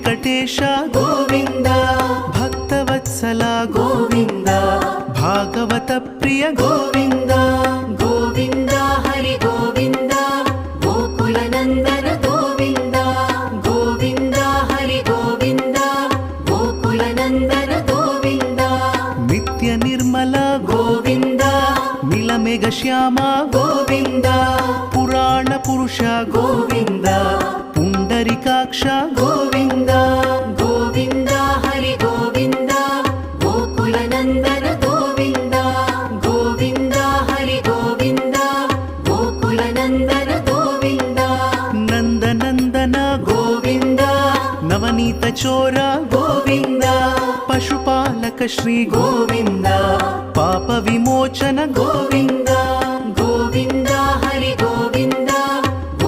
వెంకటేశ గోవింద భక్తవత్సల గోవింద భాగవత ప్రియ గోవింద గోవింద హరి గోవింద గోకుల నందన గోవింద గోవింద హరి గోవింద గోకుల నందన గోవింద నిత్య నిర్మల గోవింద నీలమేఘ శ్యామ గోవింద పురాణ పురుష గోవింద పుండరికాక్ష గోవింద గోవింద హరి గోవింద గోకుల నందన గోవింద గోవింద హరి గోవింద గోకుల నందన గోవింద నందనందన గోవింద నవనీత చోర గోవింద పశుపాలక శ్రీ గోవింద పాప విమోచన గోవింద